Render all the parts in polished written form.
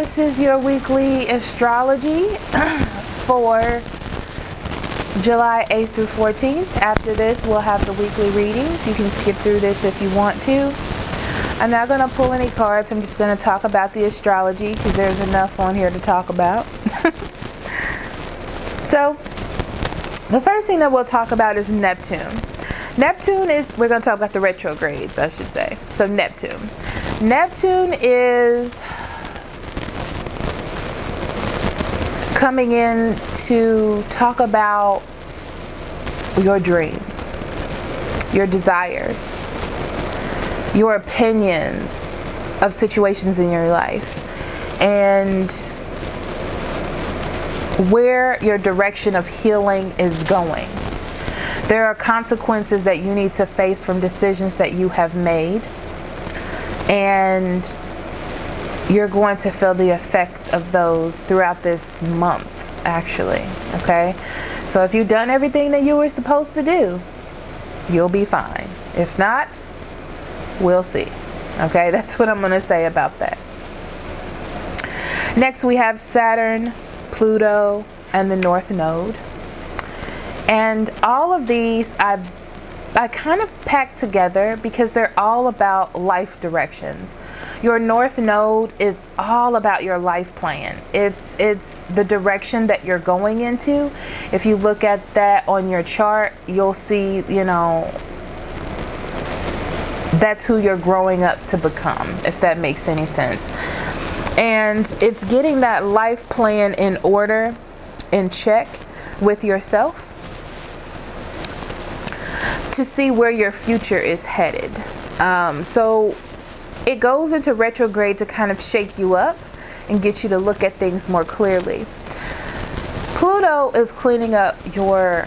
this is your weekly astrology for July 8th through 14th. After this, we'll have the weekly readings. You can skip through this if you want to. I'm not going to pull any cards. I'm just going to talk about the astrology because there's enough on here to talk about. So, the first thing that we'll talk about is Neptune. Neptune is, we're going to talk about the retrogrades, I should say. So, Neptune. Neptune is coming in to talk about your dreams, your desires, your opinions of situations in your life, and where your direction of healing is going. There are consequences that you need to face from decisions that you have made, and you're going to feel the effect of those throughout this month, actually. Okay, so if you've done everything that you were supposed to do, you'll be fine. If not, we'll see. Okay, that's what I'm going to say about that. Next, we have Saturn, Pluto, and the North Node. And all of these I kind of packed together because they're all about life directions. Your North Node is all about your life plan. It's the direction that you're going into. If you look at that on your chart, you'll see, you know, that's who you're growing up to become, if that makes any sense. And it's getting that life plan in order, in check with yourself, to see where your future is headed. So it goes into retrograde to kind of shake you up and get you to look at things more clearly. Pluto is cleaning up your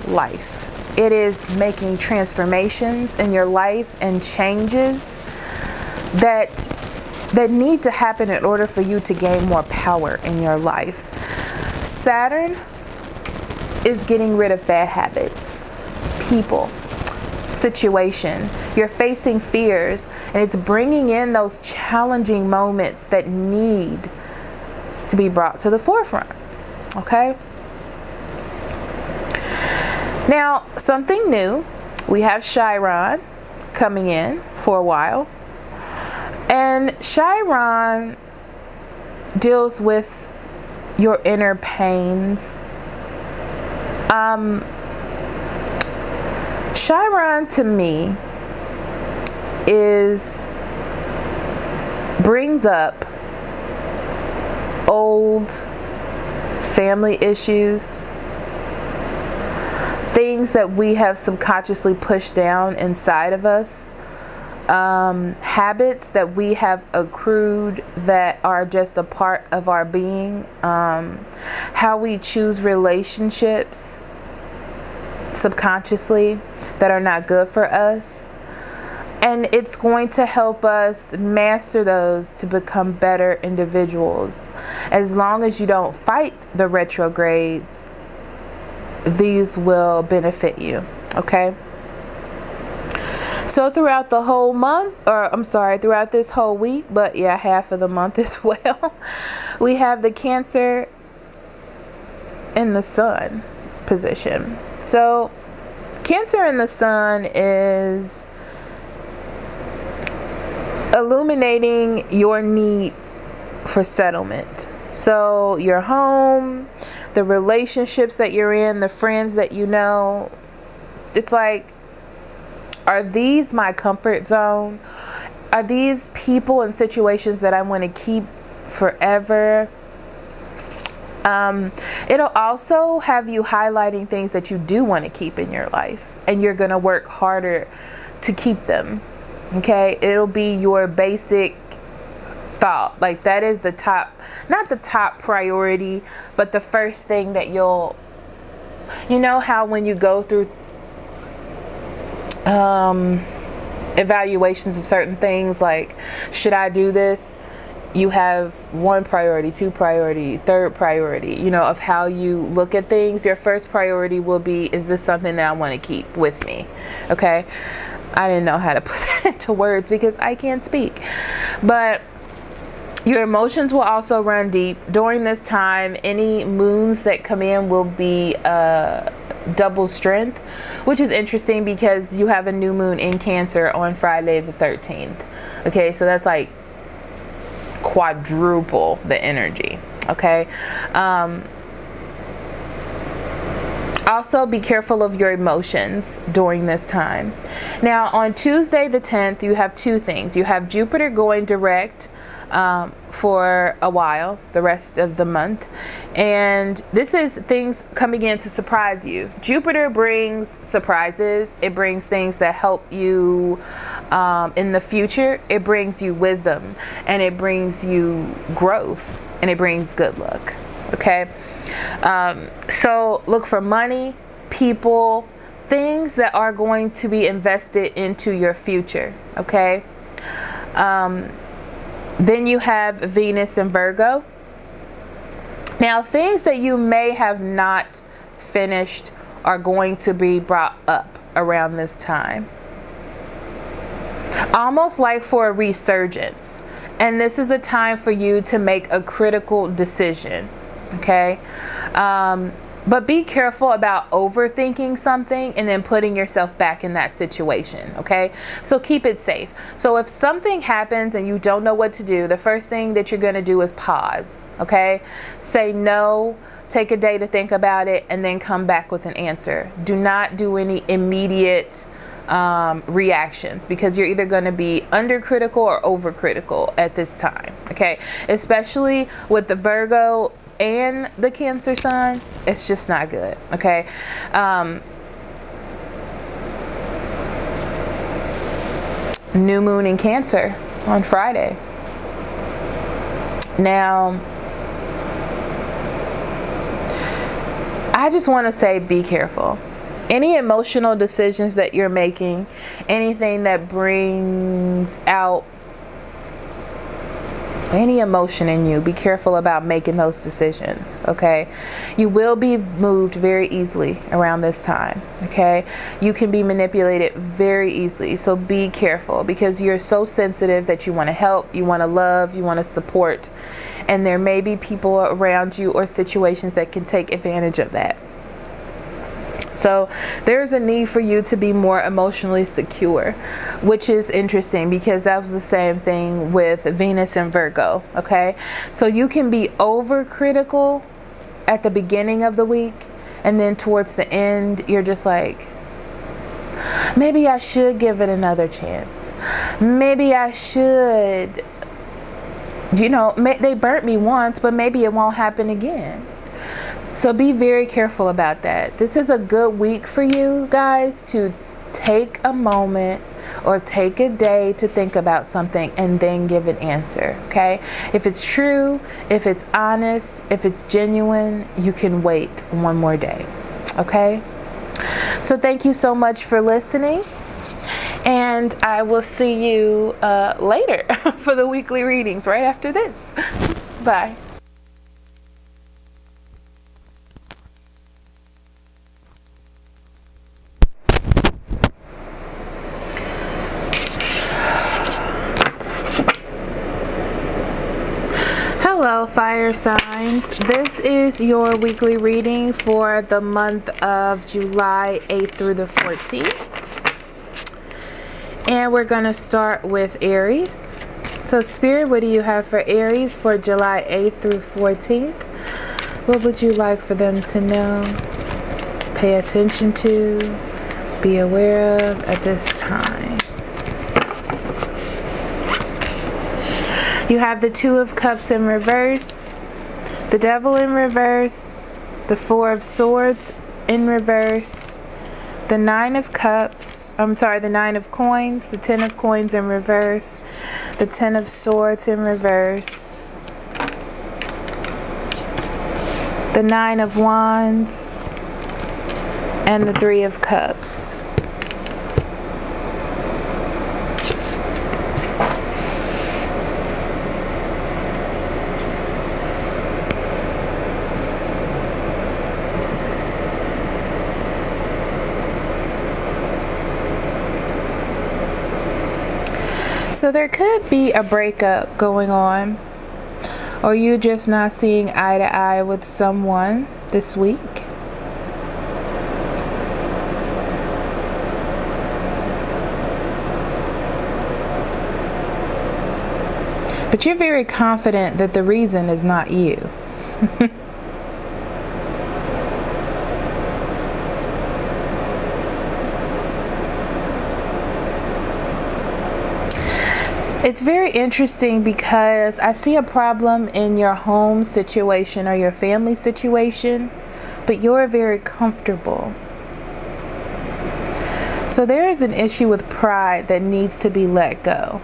life. It is making transformations in your life and changes that need to happen in order for you to gain more power in your life. Saturn is getting rid of bad habits, people, situation. You're facing fears, and it's bringing in those challenging moments that need to be brought to the forefront. Okay? Now, something new. We have Chiron coming in for a while. And Chiron deals with your inner pains. Chiron to me brings up old family issues, things that we have subconsciously pushed down inside of us, habits that we have accrued that are just a part of our being, how we choose relationships subconsciously that are not good for us. And it's going to help us master those to become better individuals. As long as you don't fight the retrogrades, these will benefit you. Okay? So throughout the whole month, or I'm sorry, throughout this whole week, but yeah, half of the month as well, we have the Cancer in the Sun position. So Cancer in the Sun is illuminating your need for settlement. So your home, the relationships that you're in, the friends that you know, it's like, are these my comfort zone? Are these people and situations that I want to keep forever? It'll also have you highlighting things that you do want to keep in your life, and you're going to work harder to keep them. Okay? It'll be your basic thought. Like, that is the top, not the top priority, but the first thing that you'll, you know how when you go through evaluations of certain things, like, should I do this? You have one priority, two priority, third priority, you know, of how you look at things. Your first priority will be, is this something that I want to keep with me? Okay. I didn't know how to put that into words because I can't speak. But Your emotions will also run deep during this time. Any moons that come in will be double strength, which is interesting because you have a new moon in Cancer on Friday the 13th. Okay, so that's like quadruple the energy. Okay. Also be careful of your emotions during this time. Now on Tuesday the 10th, you have two things. You have Jupiter going direct for a while, the rest of the month, and this is things coming in to surprise you. Jupiter brings surprises. It brings things that help you in the future. It brings you wisdom, and it brings you growth, and it brings good luck. Okay, so look for money, people, things that are going to be invested into your future. Okay. Then you have Venus and Virgo. Now, things that you may have not finished are going to be brought up around this time. Almost like for a resurgence. And this is a time for you to make a critical decision. Okay? But be careful about overthinking something and then putting yourself back in that situation. Okay, so keep it safe. So if something happens and you don't know what to do, the first thing that you're going to do is pause. Okay, say no, take a day to think about it, and then come back with an answer. Do not do any immediate reactions, because you're either going to be undercritical or overcritical at this time. Okay, especially with the Virgo and the Cancer sign, it's just not good. Okay. New moon in Cancer on Friday. Now, I just want to say, be careful. Any emotional decisions that you're making, anything that brings out any emotion in you, be careful about making those decisions. Okay, you will be moved very easily around this time. Okay, you can be manipulated very easily, so be careful, because you're so sensitive that you want to help, you want to love, you want to support, and there may be people around you or situations that can take advantage of that. So there's a need for you to be more emotionally secure, which is interesting because that was the same thing with Venus and Virgo. Okay, so you can be overcritical at the beginning of the week, and then towards the end you're just like, maybe I should give it another chance. Maybe I should, you know, they burnt me once, but maybe it won't happen again. So be very careful about that. This is a good week for you guys to take a moment or take a day to think about something and then give an answer. Okay, if it's true, if it's honest, if it's genuine, you can wait one more day. Okay, so thank you so much for listening, and I will see you later for the weekly readings right after this. Bye. Hello, fire signs. This is your weekly reading for the month of July 8th through the 14th. And we're going to start with Aries. So Spirit, what do you have for Aries for July 8th through 14th? What would you like for them to know, pay attention to, be aware of at this time? You have the Two of Cups in reverse, the Devil in reverse, the Four of Swords in reverse, the Nine of Cups, the Nine of Coins, the Ten of Coins in reverse, the Ten of Swords in reverse, the Nine of Wands, and the Three of Cups. So there could be a breakup going on Or you just not seeing eye to eye with someone this week. But you're very confident that the reason is not you. It's very interesting because I see a problem in your home situation or your family situation, but you're very comfortable. So there is an issue with pride that needs to be let go.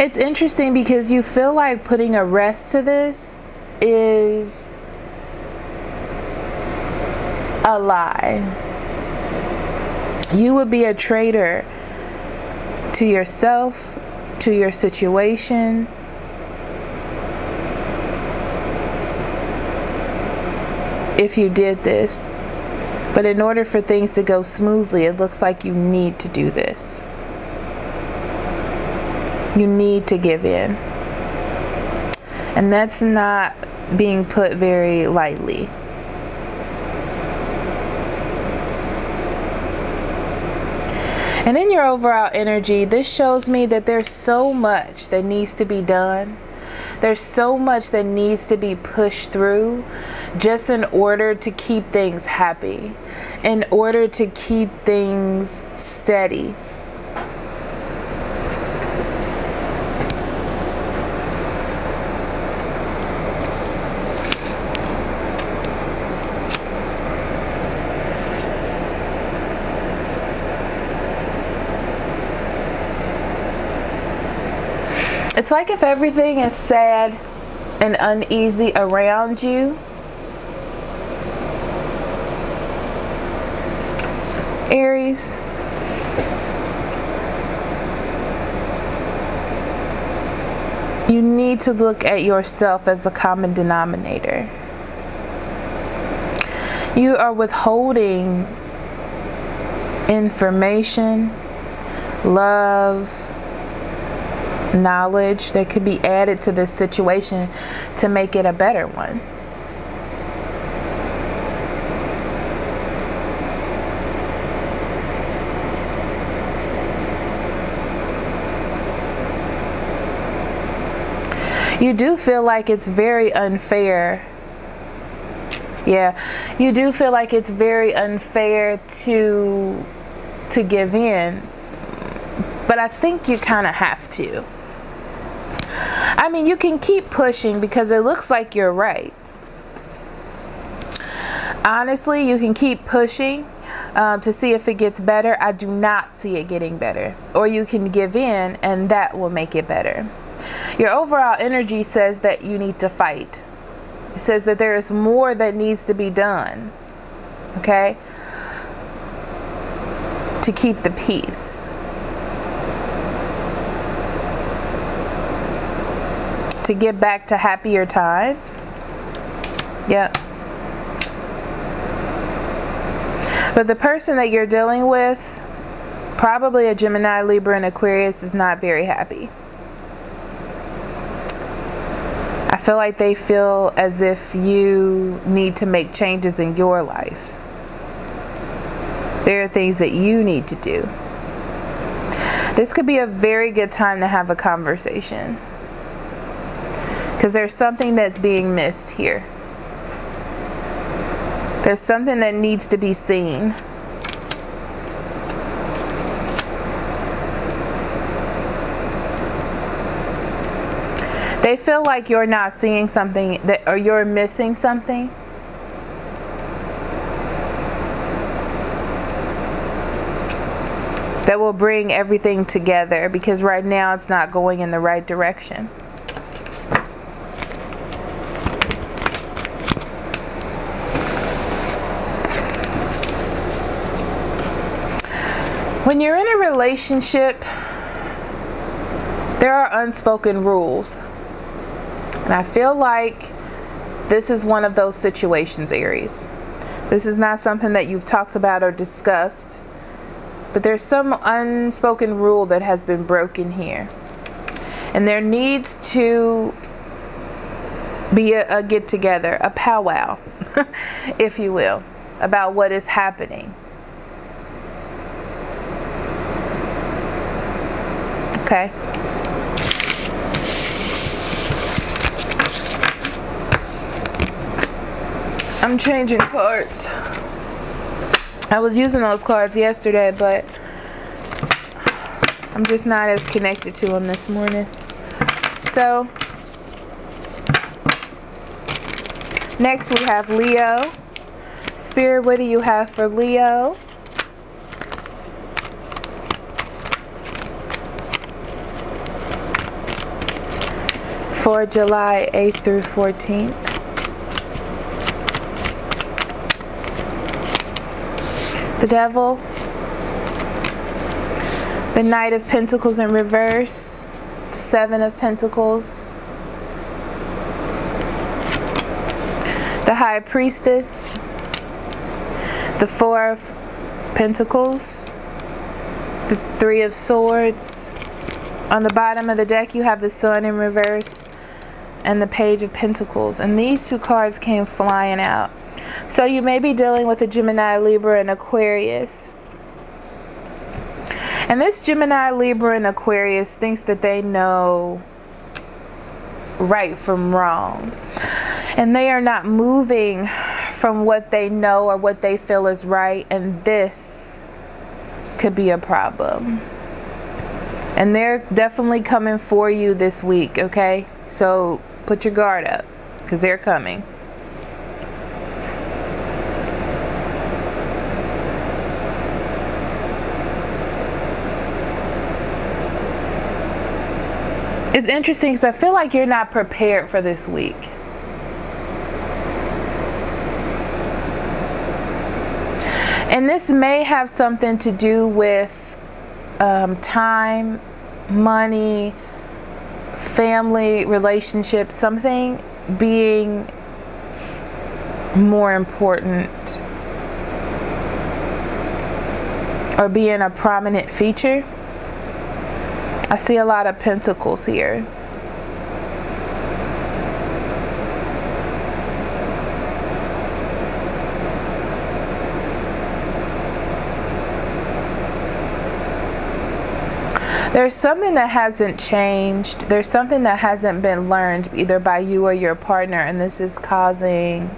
It's interesting because you feel like putting a rest to this is a lie. You would be a traitor to yourself, to your situation. If you did this. But in order for things to go smoothly, it looks like you need to do this. You need to give in. And that's not being put very lightly. And in your overall energy, this shows me that there's so much that needs to be done. There's so much that needs to be pushed through just in order to keep things happy, in order to keep things steady. It's like if everything is sad and uneasy around you, Aries, you need to look at yourself as the common denominator. You are withholding information, love, knowledge that could be added to this situation to make it a better one. You do feel like it's very unfair. Yeah, you do feel like it's very unfair to give in, but I think you kind of have to. I mean, you can keep pushing because it looks like you're right. Honestly, you can keep pushing to see if it gets better. I do not see it getting better. Or you can give in and that will make it better. Your overall energy says that you need to fight. It says that there is more that needs to be done. Okay? To keep the peace. To get back to happier times. Yep. But the person that you're dealing with, probably a Gemini, Libra, and Aquarius, is not very happy. I feel like they feel as if you need to make changes in your life. There are things that you need to do. This could be a very good time to have a conversation. Because there's something that's being missed here. There's something that needs to be seen. They feel like you're not seeing something that, or you're missing something. That will bring everything together, because right now it's not going in the right direction. When you're in a relationship, There are unspoken rules. And I feel like this is one of those situations, Aries. This is not something that you've talked about or discussed, but there's some unspoken rule that has been broken here. And there needs to be a get together, a powwow, if you will, about what is happening. Okay. I'm changing cards. I was using those cards yesterday, but I'm just not as connected to them this morning. So, next we have Leo. Spirit, what do you have for Leo? For July 8th through 14th. The Devil. The Knight of Pentacles in reverse. The Seven of Pentacles. The High Priestess. The Four of Pentacles. The Three of Swords. On the bottom of the deck you have the Sun in reverse and the Page of Pentacles. And these two cards came flying out. So you may be dealing with a Gemini, Libra, and Aquarius. And this Gemini, Libra, and Aquarius thinks that they know right from wrong. And they are not moving from what they know or what they feel is right. And this could be a problem. And they're definitely coming for you this week, okay? So put your guard up, because they're coming. It's interesting because I feel like you're not prepared for this week. And this may have something to do with time, money, family, relationships, something being more important or being a prominent feature. I see a lot of pentacles here. There's something that hasn't changed. There's something that hasn't been learned either by you or your partner, and this is causing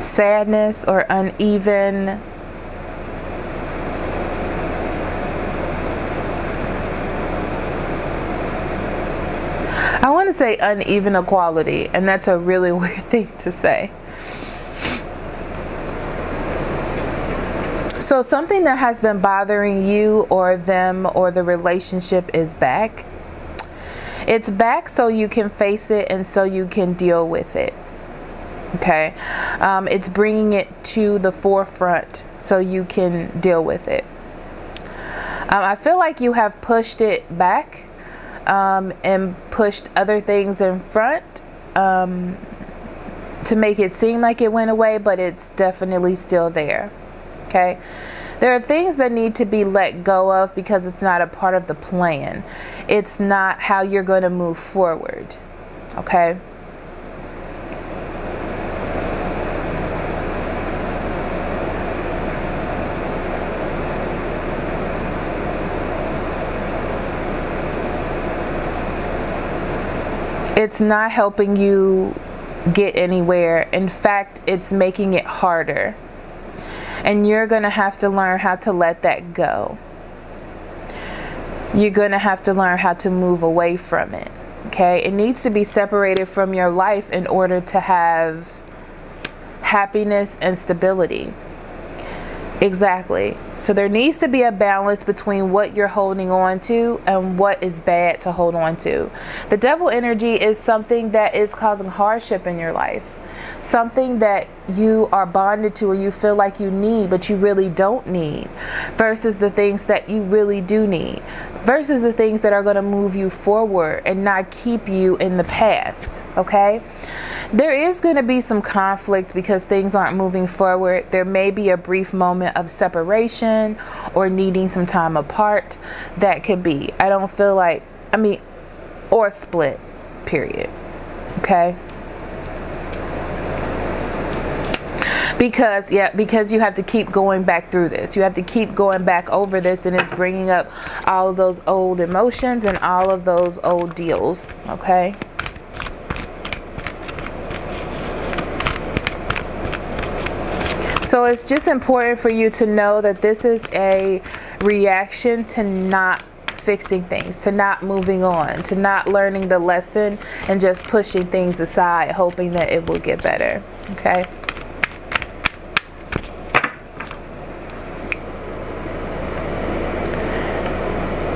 sadness or uneven I want to say uneven equality, and that's a really weird thing to say. So something that has been bothering you or them or the relationship is back. It's back so you can face it and so you can deal with it. Okay. It's bringing it to the forefront so you can deal with it. I feel like you have pushed it back and pushed other things in front to make it seem like it went away, but it's definitely still there. Okay, there are things that need to be let go of because it's not a part of the plan. It's not how you're going to move forward. Okay. It's not helping you get anywhere. In fact, it's making it harder. And you're going to have to learn how to let that go. You're going to have to learn how to move away from it. Okay? It needs to be separated from your life in order to have happiness and stability. Exactly. So there needs to be a balance between what you're holding on to and what is bad to hold on to. The devil energy is something that is causing hardship in your life. Something that you are bonded to or you feel like you need, but you really don't need. Versus the things that you really do need. Versus the things that are going to move you forward and not keep you in the past. Okay? There is going to be some conflict because things aren't moving forward. There may be a brief moment of separation or needing some time apart. That could be. I don't feel like, or a split, period. Okay? Because you have to keep going back through this. You have to keep going back over this, and it's bringing up all of those old emotions and all of those old deals. Okay? So it's just important for you to know that this is a reaction to not fixing things, to not moving on, to not learning the lesson and just pushing things aside, hoping that it will get better. Okay?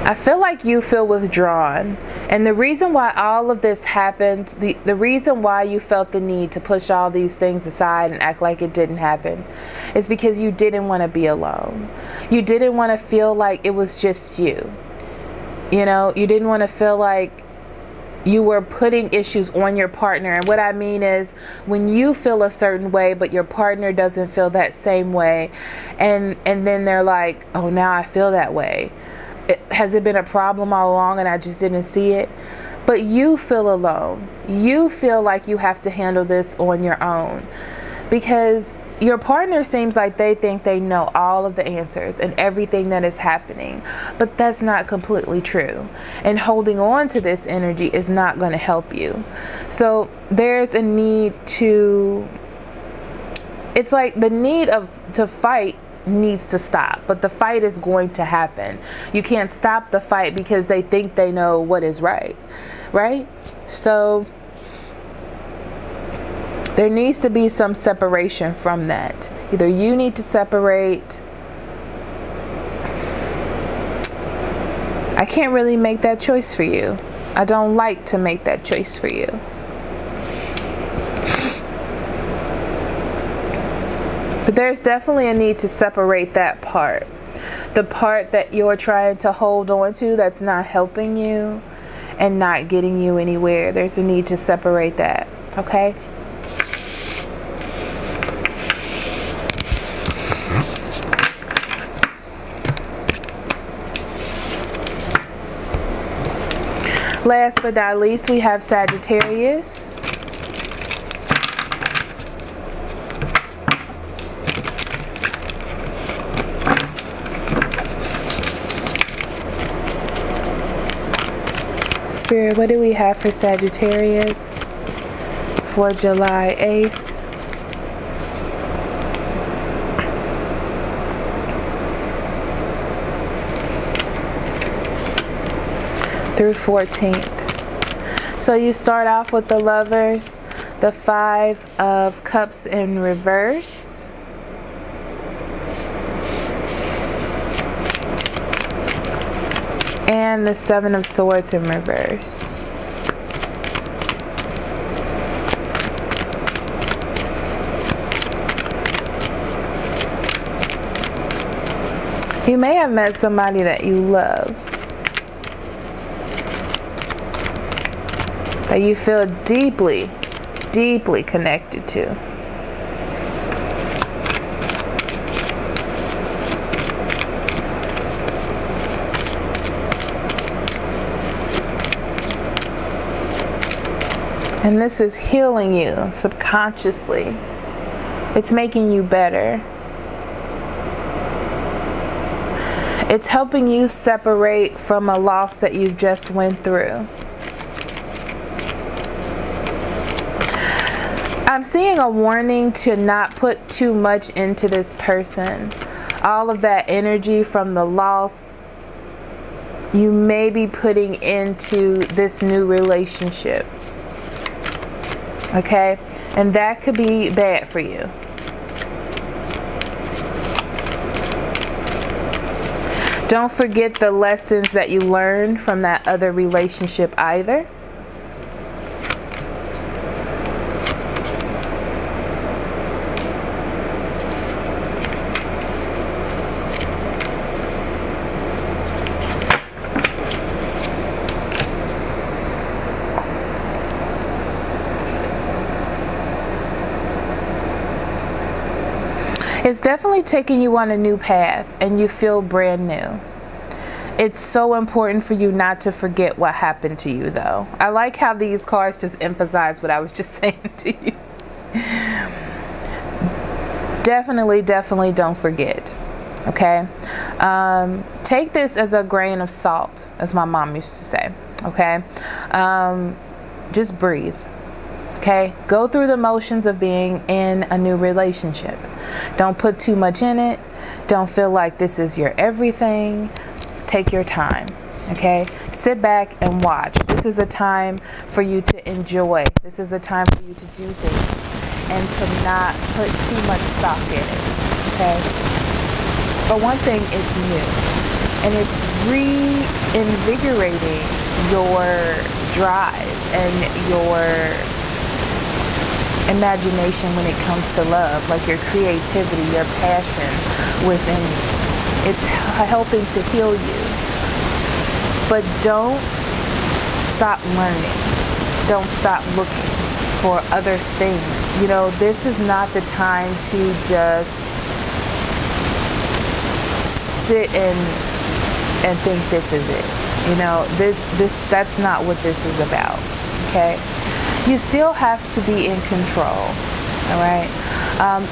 I feel like you feel withdrawn. And the reason why all of this happened, the reason why you felt the need to push all these things aside and act like it didn't happen, is because you didn't want to be alone. You didn't want to feel like it was just you. You know, you didn't want to feel like you were putting issues on your partner. And what I mean is, when you feel a certain way but your partner doesn't feel that same way, and then they're like, oh, now I feel that way. Has it been a problem all along and I just didn't see it? But you feel alone. You feel like you have to handle this on your own, because your partner seems like they think they know all of the answers and everything that is happening, but that's not completely true. And holding on to this energy is not going to help you. So there's a need to, it's like the need to fight needs to stop, but the fight is going to happen. You can't stop the fight because they think they know what is right. So there needs to be some separation from that. Either you need to separate. I can't really make that choice for you. I don't like to make that choice for you. But there's definitely a need to separate that part. The part that you're trying to hold on to that's not helping you and not getting you anywhere. There's a need to separate that. Okay? Last but not least, we have Sagittarius. Spirit, what do we have for Sagittarius for July 8th? Through 14th. So you start off with the Lovers, the 5 of Cups in reverse. And the 7 of Swords in reverse. You may have met somebody that you love, that you feel deeply, deeply connected to. And this is healing you subconsciously. It's making you better. It's helping you separate from a loss that you just went through. I'm seeing a warning to not put too much into this person. All of that energy from the loss you may be putting into this new relationship. Okay? And that could be bad for you. Don't forget the lessons that you learned from that other relationship either. It's definitely taking you on a new path and you feel brand new. It's so important for you not to forget what happened to you though. I like how these cards just emphasize what I was just saying to you. Definitely don't forget. Okay? Take this as a grain of salt, as my mom used to say. Okay? Just breathe. Okay? Go through the motions of being in a new relationship. Don't put too much in it. Don't feel like this is your everything. Take your time. Okay? Sit back and watch. This is a time for you to enjoy. This is a time for you to do things and to not put too much stock in it. Okay? But one thing, it's new. And it's reinvigorating your drive and your imagination when it comes to love, like your creativity, your passion within you. It's helping to heal you. But don't stop learning. Don't stop looking for other things. You know, this is not the time to just sit and think this is it. You know, that's not what this is about. Okay? You still have to be in control, all right?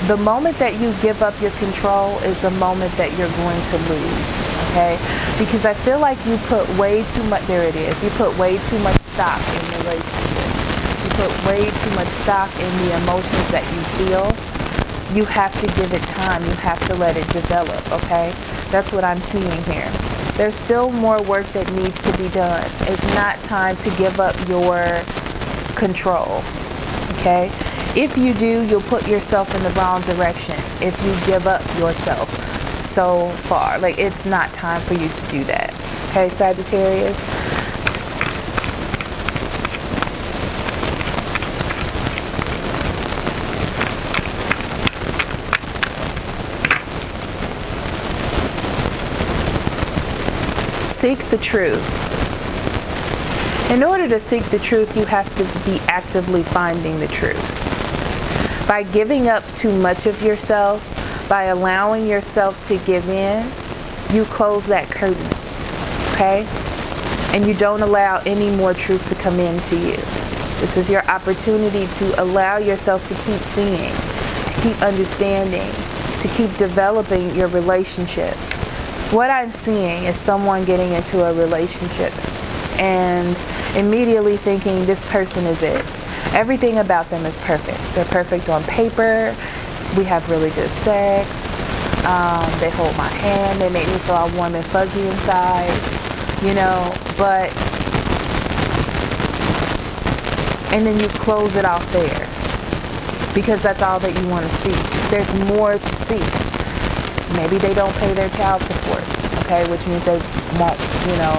The moment that you give up your control is the moment that you're going to lose, okay? Because I feel like you put way too much, there it is, you put way too much stock in relationships. You put way too much stock in the emotions that you feel. You have to give it time. You have to let it develop, okay? That's what I'm seeing here. There's still more work that needs to be done. It's not time to give up your control. Okay? If you do, you'll put yourself in the wrong direction. If you give up yourself so far, like, it's not time for you to do that. Okay, Sagittarius? Seek the truth. In order to seek the truth, you have to be actively finding the truth. By giving up too much of yourself, by allowing yourself to give in, you close that curtain, okay? And you don't allow any more truth to come into you. This is your opportunity to allow yourself to keep seeing, to keep understanding, to keep developing your relationship. What I'm seeing is someone getting into a relationship and immediately thinking this person is it. Everything about them is perfect. They're perfect on paper. We have really good sex. They hold my hand. They make me feel all warm and fuzzy inside. You know, but, and then you close it off there because that's all that you want to see. There's more to see. Maybe they don't pay their child support, okay, which means they won't, you know,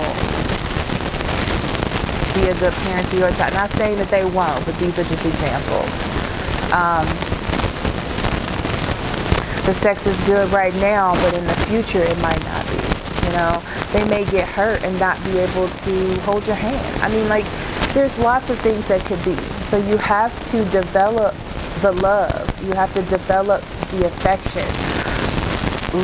be a good parent to your child. Not saying that they won't, but these are just examples. The sex is good right now, but in the future it might not be. You know, they may get hurt and not be able to hold your hand. I mean, like, there's lots of things that could be. So you have to develop the love. You have to develop the affection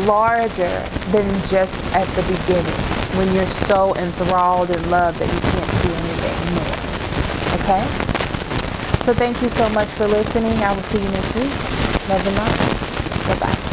larger than just at the beginning when you're so enthralled in love that you can't see anything more. Okay? So thank you so much for listening. I will see you next week. Love and light. Bye-bye.